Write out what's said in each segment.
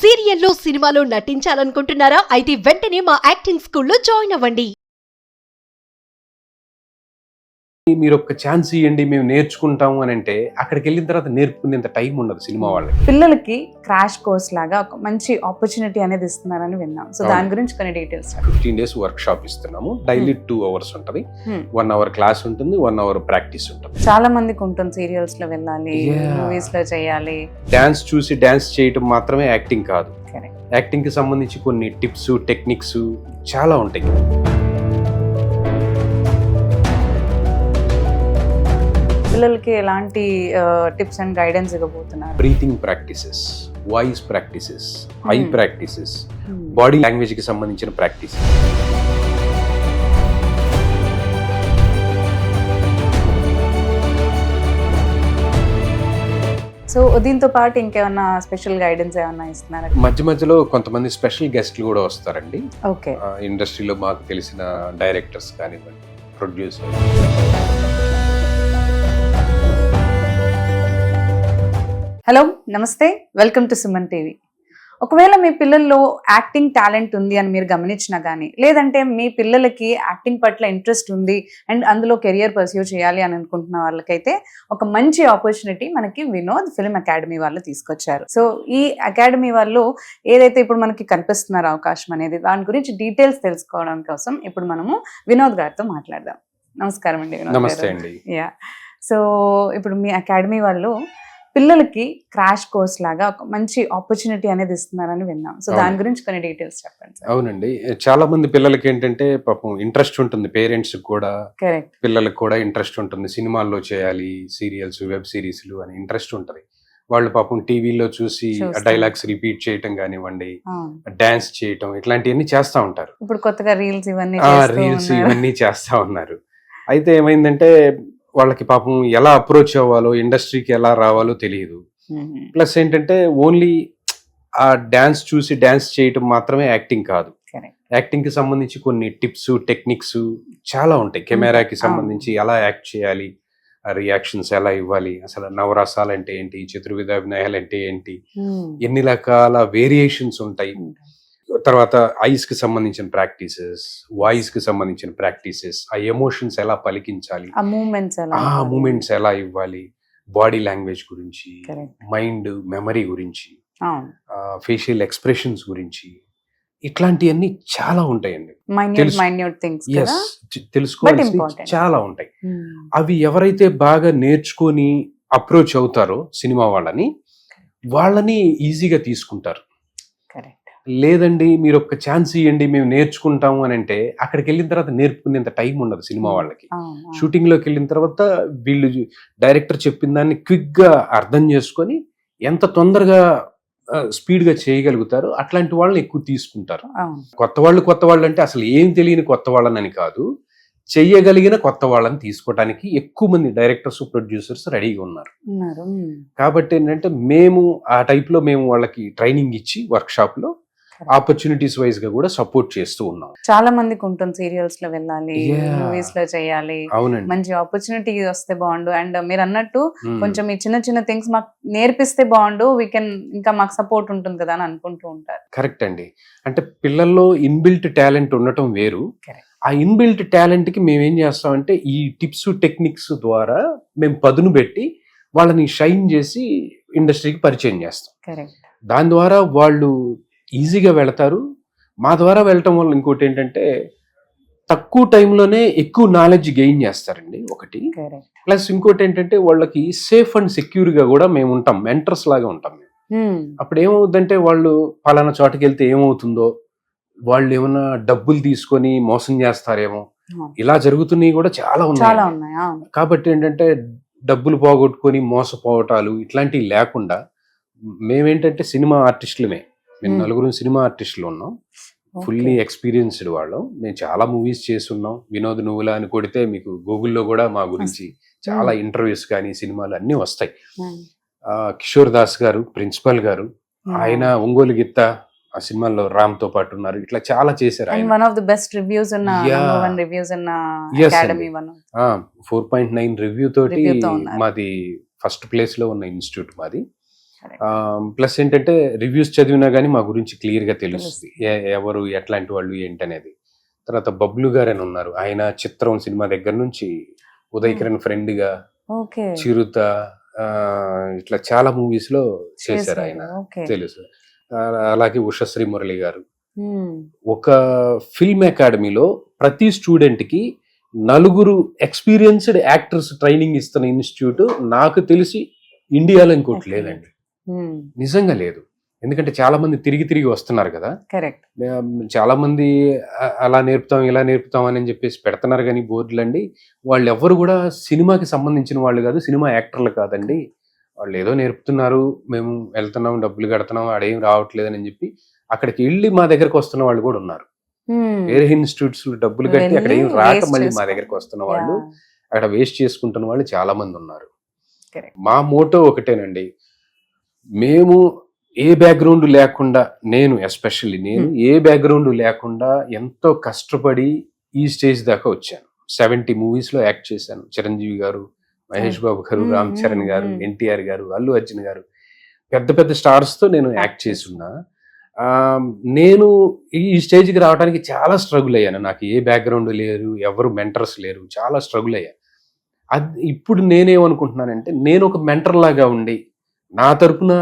సీరియల్లో సినిమాలో నటించాలనుకుంటున్నారా? అయితే వెంటనే మా యాక్టింగ్ స్కూల్లో జాయిన్ అవ్వండి. మీరు ఒక ఛాన్స్ ఇవ్వండి మేము నేర్చుకుంటాము అని అంటే అక్కడికి వెళ్ళిన తర్వాత నేర్చుకునేంత టైం ఉండదు సినిమా వాళ్ళకి. పిల్లలకి క్రాష్ కోర్స్ లాగా ఒక మంచి ఆపర్చునిటీ అనేది ఇస్తున్నారని విన్నాం. సో దాని గురించి కొన్ని డీటెయిల్స్. 15 days వర్క్ షాప్ ఇస్తున్నాము. డైలీ 2 hours ఉంటుంది. 1 hour క్లాస్ ఉంటుంది, 1 hour ప్రాక్టీస్ ఉంటుంది. చాలా మందికి ఉంటుంది సీరియల్స్ లో వెళ్ళాలి, మూవీస్ లో చేయాలి. డాన్స్ చూసి డాన్స్ చేయటం మాత్రమే యాక్టింగ్ కాదు. యాక్టింగ్ కి సంబంధించి కొన్ని టిప్స్, టెక్నిక్స్ చాలా ఉంటాయి. పిల్లలకి ఎలాంటి టిప్స్ అండ్ గైడెన్స్ ఇవ్వబోతున్నారు? Breathing practices, voice practices, I practices, body language కి సంబంధించిన ప్రాక్టీస్. సో దీంతో పాటు ఇంకేమన్నా స్పెషల్ గైడెన్స్ ఏమన్నా ఇస్తున్నారా? మధ్య మధ్యలో కొంతమంది స్పెషల్ గెస్ట్లు కూడా వస్తారండి. ఓకే. ఇండస్ట్రీలో మాకు తెలిసిన డైరెక్టర్స్ కానివ్వండి, ప్రొడ్యూసర్. హలో, నమస్తే, వెల్కమ్ టు సుమన్ టీవీ. ఒకవేళ మీ పిల్లల్లో యాక్టింగ్ టాలెంట్ ఉంది అని మీరు గమనించినా కానీ, లేదంటే మీ పిల్లలకి యాక్టింగ్ పట్ల ఇంట్రెస్ట్ ఉంది అండ్ అందులో కెరియర్ పర్స్యూ చేయాలి అని అనుకుంటున్న వాళ్ళకైతే ఒక మంచి ఆపర్చునిటీ మనకి వినోద్ ఫిల్మ్ అకాడమీ వాళ్ళు తీసుకొచ్చారు. సో ఈ అకాడమీ వాళ్ళు ఏదైతే ఇప్పుడు మనకి కనిపిస్తున్నారు అవకాశం అనేది, దాని గురించి డీటెయిల్స్ తెలుసుకోవడం కోసం ఇప్పుడు మనము వినోద్ గారితో మాట్లాడదాం. నమస్కారం అండి. నమస్తే అండి. సో ఇప్పుడు మీ అకాడమీ వాళ్ళు పిల్లలకి క్రాష్ కోర్స్ లాగా ఒక మంచి ఆపర్చునిటీ అనేది ఇస్తున్నారని విన్నాం. సో దాని గురించి కొన్ని డీటెయిల్స్ చెప్పండి. అవునండి, చాలా మంది పిల్లలకి ఏంటంటే పాపం ఇంట్రెస్ట్ ఉంటుంది, పేరెంట్స్ కూడా పిల్లలకు కూడా ఇంట్రెస్ట్ ఉంటుంది. సినిమాల్లో చేయాలి, సీరియల్స్, వెబ్ సిరీస్లు అని ఇంట్రెస్ట్ ఉంటుంది. వాళ్ళు పాపం టీవీలో చూసి డైలాగ్స్ రిపీట్ చేయటం కానివ్వండి, డాన్స్ చేయటం, ఇట్లాంటివన్నీ చేస్తా ఉంటారు. ఇప్పుడు కొత్తగా రీల్స్ ఇవన్నీ చేస్తా ఉన్నారు. అయితే ఏమైందంటే వాళ్ళకి పాపం ఎలా అప్రోచ్ అవ్వాలో, ఇండస్ట్రీకి ఎలా రావాలో తెలియదు. ప్లస్ ఏంటంటే ఓన్లీ ఆ డాన్స్ చూసి డాన్స్ చేయటం మాత్రమే యాక్టింగ్ కాదు. యాక్టింగ్ కి సంబంధించి కొన్ని టిప్స్, టెక్నిక్స్ చాలా ఉంటాయి. కెమెరాకి సంబంధించి ఎలా యాక్ట్ చేయాలి, రియాక్షన్స్ ఎలా ఇవ్వాలి, అసలు నవరసాలు అంటే ఏంటి, చతుర్విధ అభినయాలు అంటే ఏంటి, ఎన్ని రకాల వేరియేషన్స్ ఉంటాయి. తర్వాత ఐస్ కి సంబంధించిన ప్రాక్టీసెస్, వాయిస్ కి సంబంధించిన ప్రాక్టీసెస్, ఆ ఎమోషన్స్ ఎలా పలికించాలి, ఆ మూమెంట్స్ ఎలా ఇవ్వాలి, బాడీ లాంగ్వేజ్ గురించి, మైండ్ మెమరీ గురించి, ఫేషియల్ ఎక్స్ప్రెషన్స్ గురించి, ఇట్లాంటివన్నీ చాలా ఉంటాయండి. తెలుసుకోవాల్సి చాలా ఉంటాయి. అవి ఎవరైతే బాగా నేర్చుకొని అప్రోచ్ అవుతారో సినిమా వాళ్ళని ఈజీగా తీసుకుంటారు. లేదండి మీరు ఒక ఛాన్స్ ఇవ్వండి మేము నేర్చుకుంటాము అని అంటే అక్కడికి వెళ్ళిన తర్వాత నేర్చుకునేంత టైం ఉండదు సినిమా వాళ్ళకి. షూటింగ్ లోకి వెళ్ళిన తర్వాత వీళ్ళు డైరెక్టర్ చెప్పిన దాన్ని క్విక్ గా అర్థం చేసుకొని ఎంత తొందరగా స్పీడ్ గా చేయగలుగుతారు అట్లాంటి వాళ్ళని ఎక్కువ తీసుకుంటారు. కొత్త వాళ్ళు అంటే అసలు ఏం తెలియని కొత్త వాళ్ళని కాదు, చెయ్యగలిగిన కొత్త వాళ్ళని తీసుకోవడానికి ఎక్కువ మంది డైరెక్టర్స్, ప్రొడ్యూసర్స్ రెడీగా ఉన్నారు. కాబట్టి ఏంటంటే మేము ఆ టైప్ లో మేము వాళ్ళకి ట్రైనింగ్ ఇచ్చి వర్క్ షాప్ లో ఆపర్చునిటీస్ వైజ్ గా కూడా సపోర్ట్ చేస్తూ ఉన్నాం. చాలా మందికి ఉంటుంది సీరియల్స్ లో వెళ్ళాలి, మూవీస్ లో చేయాలి, మంచి ఆపర్చునిటీ వస్తే బాగుండు. అండ్ మీరు అన్నట్టు కొంచెం ఈ చిన్న చిన్న థింగ్స్ మాకు నేర్పిస్తే బాగుండు, వీ కెన్ ఇంకా మాకు సపోర్ట్ ఉంటుంది కదా అని అనుకుంటూ ఉంటారు. కరెక్ట్ అండి. అంటే పిల్లల్లో ఇన్బిల్ట్ టాలెంట్ ఉండటం వేరు. ఆ ఇన్బిల్ట్ టాలెంట్ కి మేము ఏం చేస్తామంటే ఈ టిప్స్, టెక్నిక్స్ ద్వారా మేము పదును పెట్టి వాళ్ళని షైన్ చేసి ఇండస్ట్రీకి పరిచయం చేస్తాం. దాని ద్వారా వాళ్ళు ఈజీగా వెళతారు. మా ద్వారా వెళ్ళటం వల్ల ఇంకోటి ఏంటంటే తక్కువ టైంలోనే ఎక్కువ నాలెడ్జ్ గెయిన్ చేస్తారండి ఒకటి. ప్లస్ ఇంకోటి ఏంటంటే వాళ్ళకి సేఫ్ అండ్ సెక్యూర్ గా కూడా మేము ఉంటాం, మెంటర్స్ లాగా ఉంటాం మేము. అప్పుడు ఏమవుతుందంటే వాళ్ళు పలానా చోటకి వెళ్తే ఏమవుతుందో, వాళ్ళు ఏమైనా డబ్బులు తీసుకొని మోసం చేస్తారేమో, ఇలా జరుగుతున్నాయి కూడా చాలా ఉన్నాయి. కాబట్టి ఏంటంటే డబ్బులు పోగొట్టుకొని మోసపోవటాలు ఇట్లాంటివి లేకుండా మేమేంటంటే సినిమా ఆర్టిస్టులమే, మేము 4 సినిమా ఆర్టిస్టులు ఉన్నాం, ఫుల్లీ ఎక్స్పీరియన్స్డ్ వాళ్ళం. మేము చాలా మూవీస్ చేస్తున్నాం. వినోద్ నువ్వులా అని కొడితే మీకు గూగుల్లో కూడా మా గురించి చాలా ఇంటర్వ్యూస్ కానీ సినిమాలు అన్ని వస్తాయి. కిషోర్ దాస్ గారు ప్రిన్సిపల్ గారు, ఆయన ఒంగోలు గిత్త ఆ సినిమాలో రామ్ తో పాటు ఉన్నారు. ఇట్లా చాలా చేశారు. 4.9 రివ్యూ తోటి మాది ఫస్ట్ ప్లేస్ లో ఉన్న ఇన్స్టిట్యూట్ మాది. ప్లస్ ఏంటంటే రివ్యూస్ చదివినా కానీ మా గురించి క్లియర్ గా తెలుస్తుంది ఎవరు ఎట్లాంటి వాళ్ళు ఏంటనేది. తర్వాత బబ్లు గారు అని ఉన్నారు, ఆయన చిత్రం సినిమా దగ్గర నుంచి ఉదయ్ కిరణ్ ఫ్రెండ్ గా, ఓకే చిరుత, ఇట్లా చాలా మూవీస్ లో చేశారు ఆయన, తెలుసు. అలాగే ఉషశ్రీ మురళి గారు. ఒక ఫిల్మ్ అకాడమీలో ప్రతి స్టూడెంట్ కి 4 ఎక్స్పీరియన్స్డ్ యాక్టర్స్ ట్రైనింగ్ ఇస్తున్న ఇన్స్టిట్యూట్ నాకు తెలిసి ఇండియాలో ఇంకోటి లేదండి, నిజంగా లేదు. ఎందుకంటే చాలా మంది తిరిగి వస్తున్నారు కదా, కరెక్ట్. చాలా మంది అలా నేర్పుతాం ఇలా నేర్పుతాం అని చెప్పేసి పెడుతున్నారు కానీ బోర్డులు అండి, వాళ్ళు ఎవరు కూడా సినిమాకి సంబంధించిన వాళ్ళు కాదు, సినిమా యాక్టర్లు కాదండి. వాళ్ళు ఏదో నేర్పుతున్నారు, మేము వెళ్తున్నాం డబ్బులు కడుతున్నాం ఆడేం రావట్లేదు అని చెప్పి అక్కడికి వెళ్ళి మా దగ్గరకు వస్తున్న వాళ్ళు కూడా ఉన్నారు. వేరే ఇన్స్టిట్యూట్స్ లో డబ్బులు కట్టి అక్కడ ఏం రాక మళ్ళీ మా దగ్గరకు వస్తున్న వాళ్ళు, అక్కడ వేస్ట్ చేసుకుంటున్న వాళ్ళు చాలా మంది ఉన్నారు. మా మోటో ఒకటేనండి, మేము ఏ బ్యాక్గ్రౌండ్ లేకుండా, నేను ఎస్పెషల్లీ ఏ బ్యాక్గ్రౌండ్ లేకుండా ఎంతో కష్టపడి ఈ స్టేజ్ దాకా వచ్చాను. 70 మూవీస్ లో యాక్ట్ చేశాను. చిరంజీవి గారు, మహేష్ బాబు గారు, రామ్ చరణ్ గారు, ఎన్టీఆర్ గారు, అల్లు అర్జున్ గారు, పెద్ద స్టార్స్ తో నేను యాక్ట్ చేసి ఉన్నా. నేను ఈ స్టేజ్కి రావడానికి చాలా స్ట్రగుల్ అయ్యాను. నాకు ఏ బ్యాక్గ్రౌండ్ లేరు, ఎవరు మెంటర్స్ లేరు, చాలా స్ట్రగుల్ అయ్యాను. ఇప్పుడు నేనేమనుకుంటున్నానంటే, నేను ఒక మెంటర్ లాగా ఉండి నా తరపున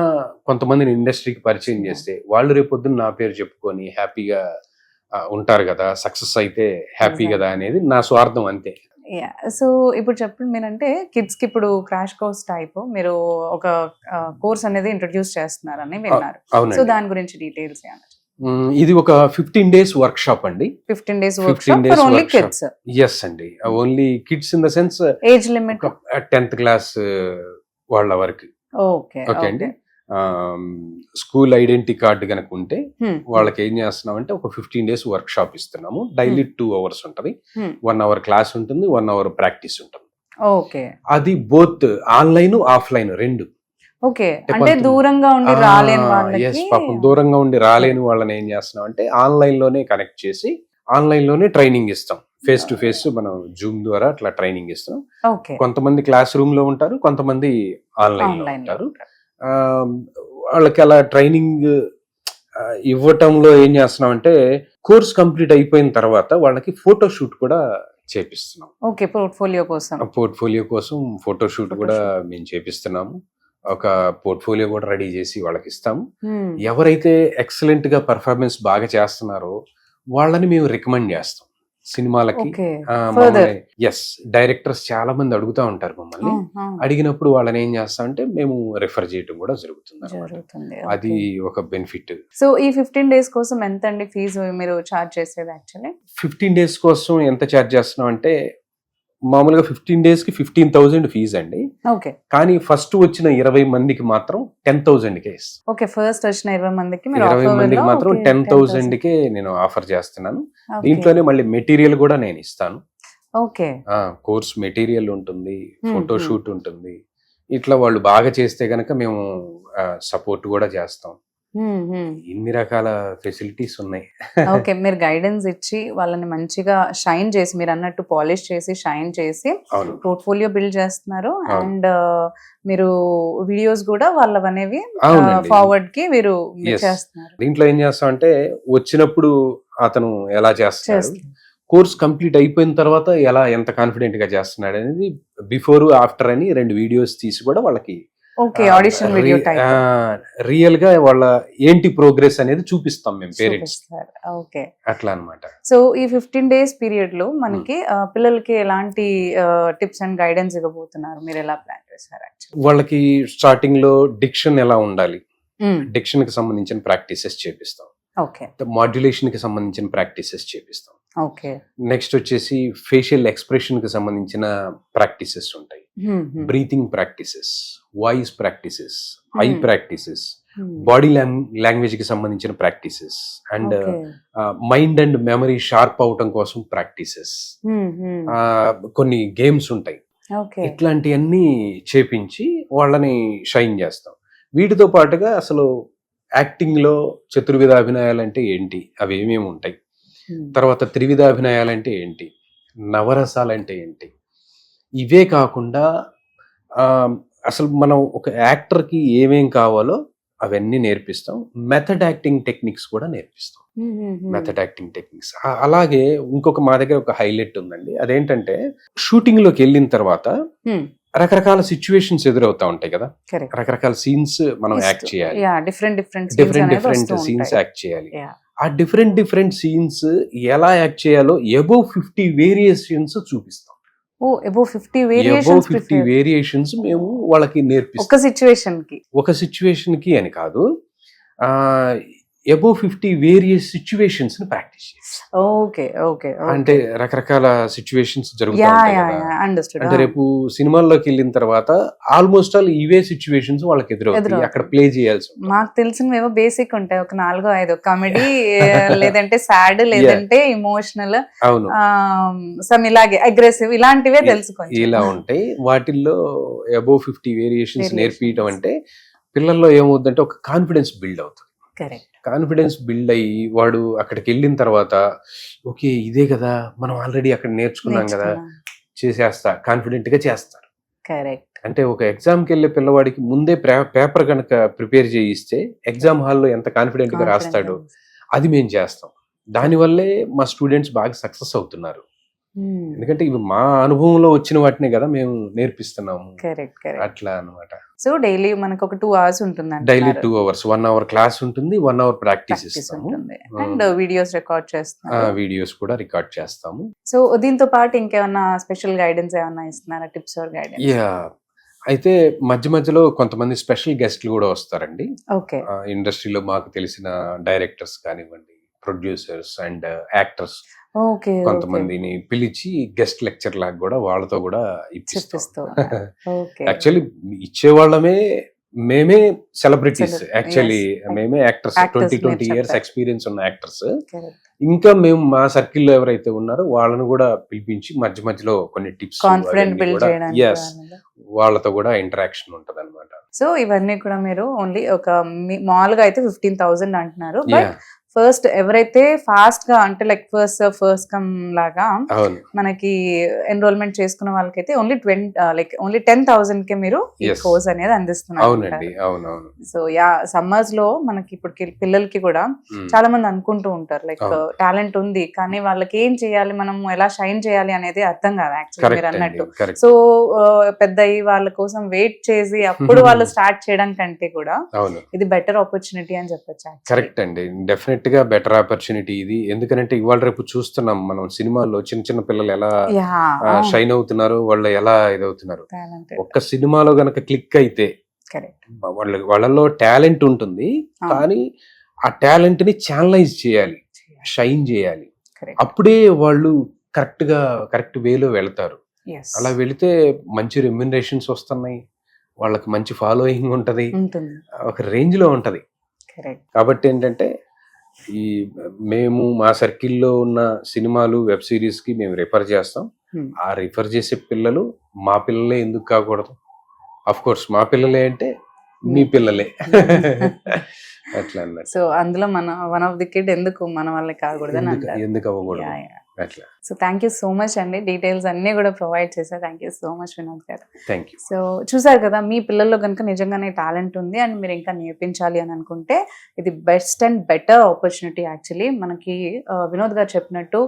కొంతమందిని ఇండస్ట్రీకి పరిచయం చేస్తే వాళ్ళు రేపొద్దున నా పేరు చెప్పుకొని హ్యాపీగా ఉంటారు కదా, సక్సెస్ అయితే హ్యాపీ కదా అనేది నా స్వార్థం, అంతే. సో ఇప్పుడు చెప్పండి, మీరంటే కిడ్స్ కి ఇప్పుడు క్రాష్ కోర్స్ టైప్ మీరు ఒక కోర్స్ అనేది ఇంట్రొడ్యూస్ చేస్తున్నారని విన్నారు. సో దాని గురించి డీటెయిల్స్ ఇది ఒక 15 days వర్క్ షాప్ అండి. 15 days work shop for only kids. yes అండి, only kids in the sense age limit 10th class వాళ్ళ వరకు. ఓకే అండి. స్కూల్ ఐడెంటిటీ కార్డు కనుక ఉంటే వాళ్ళకి ఏం చేస్తున్నాం అంటే ఒక 15 days వర్క్ షాప్ ఇస్తున్నాము. డైలీ 2 hours ఉంటది, 1 hour క్లాస్ ఉంటుంది, 1 hour ప్రాక్టీస్ ఉంటుంది. ఓకే, అది బోత్ ఆన్లైన్ ఆఫ్లైన్ రెండు. ఓకే, అంటే దూరంగా ఉండి రాలేని వాళ్ళకి, పాపం దూరంగా ఉండి రాలేని వాళ్ళని ఏం చేస్తున్నాం అంటే ఆన్లైన్ లోనే కనెక్ట్ చేసి ఆన్లైన్ లోనే ట్రైనింగ్ ఇస్తాం. ఫేస్ టు ఫేస్ మనం జూమ్ ద్వారా అట్లా ట్రైనింగ్ ఇస్తాం. కొంతమంది క్లాస్ రూమ్ లో ఉంటారు, కొంతమంది ఆన్లైన్ లో ఉంటారు. వాళ్ళకి అలా ట్రైనింగ్ ఇవ్వటంలో ఏం చేస్తున్నాం అంటే కోర్స్ కంప్లీట్ అయిపోయిన తర్వాత వాళ్ళకి ఫోటో షూట్ కూడా చేపిస్తున్నాం. ఓకే, పోర్ట్ఫోలియో కోసం ఫోటో షూట్ కూడా మేము చేపిస్తున్నాము. ఒక పోర్ట్ఫోలియో కూడా రెడీ చేసి వాళ్ళకి ఇస్తాము. ఎవరైతే ఎక్సలెంట్ గా పర్ఫార్మెన్స్ బాగా చేస్తున్నారో వాళ్ళని మేము రికమెండ్ చేస్తాం సినిమాలకి. ఎస్, డైరెక్టర్స్ చాలా మంది అడుగుతా ఉంటారు మమ్మల్ని. అడిగినప్పుడు వాళ్ళని ఏం చేస్తామంటే మేము రిఫర్ చేయడం కూడా జరుగుతుంది. అది ఒక బెనిఫిట్. సో ఈ 15 days కోసం ఎంత అండి ఫీజు మీరు చార్జ్ చేసేది? యాక్చువల్లీ 15 days కోసం ఎంత చార్జ్ చేస్తున్నాం అంటే మామూలుగా 15 days కి 15,000 ఫీజు అండి. ఓకే, కానీ ఫస్ట్ వచ్చిన 20 మందికి మాత్రం 10,000కే ఇస్తాను. ఓకే, ఫస్ట్ వచ్చిన 20 మందికి 20 మందికి మాత్రం 10,000కే నేను ఆఫర్ చేస్తున్నాను. దీంట్లోనే మళ్ళీ మెటీరియల్ కూడా నేను ఇస్తాను. ఓకే, కోర్స్ మెటీరియల్ ఉంటుంది, ఫోటో షూట్ ఉంటుంది. ఇట్లా వాళ్ళు బాగా చేస్తే గనక మేము సపోర్ట్ కూడా చేస్తాం. ఇన్ని రకాల ఫెసిలిటీస్ ఉన్నాయి. ఓకే, మీరు గైడెన్స్ ఇచ్చి వాళ్ళని మంచిగా షైన్ చేసి, మీరు అన్నట్టు పాలిష్ చేసి షైన్ చేసి పోర్ట్ఫోలియో బిల్డ్ చేస్తున్నారు. అండ్ మీరు వీడియోస్ కూడా వాళ్ళవనేవి ఫార్వర్డ్ కి మీరు చేస్తున్నారు. దీంట్లో ఏం చేస్తాం అంటే వచ్చినప్పుడు అతను ఎలా చేస్తాడు, కోర్స్ కంప్లీట్ అయిపోయిన తర్వాత ఎంత కాన్ఫిడెంట్ గా చేస్తున్నాడు అనేది బిఫోర్ ఆఫ్టర్ అని 2 వీడియోస్ తీసి కూడా వాళ్ళకి ఆడిషన్ వీడియో టైప్ రియల్ గా వాళ్ళ ఏంటి ప్రోగ్రెస్ అనేది చూపిస్తాం మేము పేరెంట్స్. ఓకే, అట్లా అన్నమాట. సో ఈ 15 days పీరియడ్ లో మనకి పిల్లలకి ఎలాంటి టిప్స్ అండ్ గైడెన్స్ ఇవ్వబోతున్నారు, మీరు ఎలా ప్లాన్ చేశారు? వాళ్ళకి స్టార్టింగ్ లో డిక్షన్ ఎలా ఉండాలి, డిక్షన్ కి సంబంధించిన ప్రాక్టీసెస్ చేపిస్తాం. ఓకే, మాడ్యులేషన్ కి సంబంధించిన ప్రాక్టీసెస్ చేపిస్తాం. ఓకే, నెక్స్ట్ వచ్చేసి ఫేషియల్ ఎక్స్ప్రెషన్ కి సంబంధించిన ప్రాక్టీసెస్ ఉంటాయి. Breathing practices, voice practices, I practices, body language కి సంబంధించిన practices, and mind and memory sharp అవటం కోసం ప్రాక్టీసెస్, కొన్ని గేమ్స్ ఉంటాయి. ఇట్లాంటివన్నీ చేపించి వాళ్ళని షైన్ చేస్తాం. వీటితో పాటుగా అసలు యాక్టింగ్ లో చతుర్విధ అభినయాలు అంటే ఏంటి, అవి ఏమేమి ఉంటాయి, తర్వాత త్రివిధ అభినయాలు అంటే ఏంటి, నవరసాలు అంటే ఏంటి, ఇవే కాకుండా అసలు మనం ఒక యాక్టర్ కి ఏమేం కావాలో అవన్నీ నేర్పిస్తాం. మెథడ్ యాక్టింగ్ టెక్నిక్స్ కూడా నేర్పిస్తాం. మెథడ్ యాక్టింగ్ టెక్నిక్స్ అలాగే ఇంకొక మా దగ్గర ఒక హైలైట్ ఉందండి. అదేంటంటే షూటింగ్ లోకి వెళ్ళిన తర్వాత రకరకాల సిచ్యువేషన్స్ ఎదురవుతా ఉంటాయి కదా, రకరకాల సీన్స్ మనం యాక్ట్ చేయాలి, డిఫరెంట్ సీన్స్ యాక్ట్ చేయాలి. ఆ డిఫరెంట్ సీన్స్ ఎలా యాక్ట్ చేయాలో అబౌవ్ 50 వేరియేషన్స్ చూపిస్తాం. అబౌవ్ 50 వేరియేషన్స్ మేము వాళ్ళకి నేర్పిస్తాం. ఒక సిచ్యువేషన్ కి అని కాదు, అబౌవ్ 50 వేరియస్ సిచ్యువేషన్స్ ని ప్రాక్టీస్ చేస్తాం. అంటే రకరకాల సిచ్యువేషన్స్ జరుగుతాయి కదా. అంటే రేపు సినిమాల్లోకి వెళ్ళిన తర్వాత ఆల్మోస్ట్ ఆల్ ఇవే సిచ్యువేషన్స్ వాళ్ళకి ఎదురవుతాయి, అక్కడ ప్లే చేయాల్సి. మాకు తెలిసినవేమో బేసిక్ ఉంటాయి, ఒక 4-5 కామెడీ, లేదంటే సాడ్, లేదంటే ఇమోషనల్, అవును, సమ్ ఇలాగే అగ్రెసివ్, ఇలాంటివే తెలుసుకోండి. ఇలా ఉంటాయి. వాటిల్లో అబౌవ్ 50 వేరియేషన్స్ నేర్పించడం అంటే పిల్లల్లో ఏమవుతుందంటే ఒక కాన్ఫిడెన్స్ బిల్డ్ అవుతుంది. కాన్ఫిడెన్స్ బిల్డ్ అయ్యి వాడు అక్కడికి వెళ్ళిన తర్వాత ఓకే ఇదే కదా మనం ఆల్రెడీ అక్కడ నేర్చుకున్నాం కదా, చేసేస్తా, కాన్ఫిడెంట్ గా చేస్తారు. అంటే ఒక ఎగ్జామ్కి వెళ్ళే పిల్లవాడికి ముందే పేపర్ కనుక ప్రిపేర్ చేయిస్తే ఎగ్జామ్ హాల్లో ఎంత కాన్ఫిడెంట్ గా రాస్తాడో అది మేము చేస్తాం. దానివల్లే మా స్టూడెంట్స్ బాగా సక్సెస్ అవుతున్నారు. ఎందుకంటే ఇవి మా అనుభవంలో వచ్చిన వాటినే కదా మేము నేర్పిస్తున్నాము. అట్లా అన్నమాట. సో డైలీ మనకు ఒక 2 hours ఉంటుంది. డైలీ 2 hours, 1 hour క్లాస్ ఉంటుంది, 1 hour ప్రాక్టీస్ ఇస్తాము. అండ్ వీడియోస్ రికార్డ్ చేస్తాము. వీడియోస్ కూడా రికార్డ్ చేస్తాము. సో దీంతో పాటు ఇంకేమన్నా స్పెషల్ గైడెన్స్ ఏమన్నా ఇస్తున్నారా, టిప్స్ ఆర్ గైడెన్స్? అయితే మధ్య మధ్యలో కొంతమంది స్పెషల్ గెస్ట్లు కూడా వస్తారండి. ఓకే. ఇండస్ట్రీలో మాకు తెలిసిన డైరెక్టర్స్ కానివ్వండి, ప్రొడ్యూసర్స్ అండ్ యాక్టర్స్ కొంతమందిని పిలిచి గెస్ట్ లెక్చర్ లాగా కూడా వాళ్ళతో కూడా ఇప్పిస్తాం. యాక్చువల్లీ ఇచ్చేవాళ్ళమే మేమే సెలబ్రిటీస్, యాక్చువల్లీ మేమే యాక్టర్స్, 20 years ఎక్స్పీరియన్స్ ఉన్న యాక్టర్స్. ఇంకా మేము మా సర్కిల్లో ఎవరైతే ఉన్నారో వాళ్ళను కూడా పిలిపించి మధ్య మధ్యలో కొన్ని టిప్స్, వాళ్ళతో కూడా ఇంటరాక్షన్ ఉంటది అనమాట. సో ఇవన్నీ కూడా మీరు ఓన్లీ ఒక మామూలుగా అయితే 15,000 అంటున్నారు, బట్ ఫస్ట్ ఎవరైతే ఫాస్ట్ గా అంటే లైక్ ఫస్ట్ కమ్ లాగా మనకి ఎన్రోల్మెంట్ చేసుకున్న వాళ్ళకైతే ఓన్లీ 10,000 కే మీరు ఈ కోర్స్ అనేది అందిస్తున్నారు. సో సమ్మర్స్ లో మనకి ఇప్పుడు పిల్లలకి కూడా చాలా మంది అనుకుంటూ ఉంటారు లైక్ టాలెంట్ ఉంది కానీ వాళ్ళకి ఏం చేయాలి, మనం ఎలా షైన్ చేయాలి అనేది అర్థం కాదు యాక్చువల్లీ మీరు అన్నట్టు. సో పెద్ద వాళ్ళ కోసం వెయిట్ చేసి అప్పుడు వాళ్ళు స్టార్ట్ చేయడం కంటే కూడా ఇది బెటర్ ఆపర్చునిటీ అని చెప్పొచ్చు. కరెక్ట్ అండి, డెఫినెట్ గా బెటర్ ఆపర్చునిటీ ఇది. ఎందుకంటే ఇవాళ రేపు చూస్తున్నాం మనం సినిమాల్లో చిన్న చిన్న పిల్లలు ఎలా షైన్ అవుతున్నారు, వాళ్ళు ఎలా ఇదవుతున్నారు. ఒక్క సినిమాలో గనక క్లిక్ అయితే వాళ్ళలో టాలెంట్ ఉంటుంది, కానీ ఆ టాలెంట్ ని ఛానలైజ్ చేయాలి, షైన్ చేయాలి. అప్పుడే వాళ్ళు కరెక్ట్ వేలో వెళ్తారు. అలా వెళితే మంచి రెమ్యునరేషన్స్ వస్తున్నాయి, వాళ్ళకి మంచి ఫాలోయింగ్ ఉంటది, ఒక రేంజ్ లో ఉంటది. కాబట్టి ఏంటంటే మేము మా సర్కిల్లో ఉన్న సినిమాలు, వెబ్ సిరీస్ కి మేము రిఫర్ చేస్తాం. ఆ రిఫర్ చేసే పిల్లలు మా పిల్లలే ఎందుకు కాకూడదు? అఫ్ కోర్స్ మా పిల్లలే అంటే మీ పిల్లలే అట్లా అన్నట్టు. సో అందులో వన్ ఆఫ్ ది కిడ్ ఎందుకు మన వాళ్ళే కాకూడదు, ఎందుకు అవ్వకూడదు అట్లా. So thank you so much అండి, డీటెయిల్స్ అన్ని కూడా ప్రొవైడ్ చేశారు. Thank you so much Vinod గారు. Thank you. సో చూసారు కదా, మీ పిల్లల్లో కనుక నిజంగానే టాలెంట్ ఉంది అండ్ మీరు ఇంకా నేర్పించాలి అని అనుకుంటే ఇది best and better opportunity. Actually మనకి వినోద్ గారు చెప్పినట్టు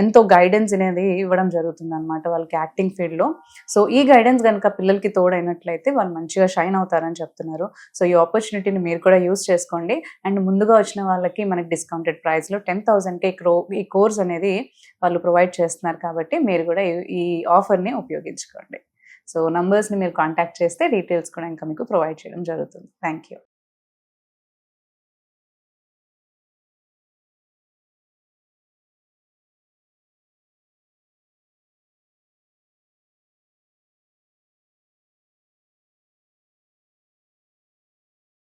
ఎంతో గైడెన్స్ అనేది ఇవ్వడం జరుగుతుంది అనమాట వాళ్ళకి యాక్టింగ్ ఫీల్డ్లో. సో ఈ గైడెన్స్ కనుక పిల్లలకి తోడైనట్లయితే వాళ్ళు మంచిగా షైన్ అవుతారని చెప్తున్నారు. సో ఈ ఆపర్చునిటీని మీరు కూడా యూజ్ చేసుకోండి. అండ్ ముందుగా వచ్చిన వాళ్ళకి మనకి డిస్కౌంటెడ్ ప్రైస్లో 10,000కే ఈ కోర్స్ అనేది వాళ్ళు ప్రొవైడ్ చేస్తున్నారు. కాబట్టి మీరు కూడా ఈ ఆఫర్ని ఉపయోగించుకోండి. సో నంబర్స్ని మీరు కాంటాక్ట్ చేస్తే డీటెయిల్స్ కూడా ఇంకా మీకు ప్రొవైడ్ చేయడం జరుగుతుంది. Thank you.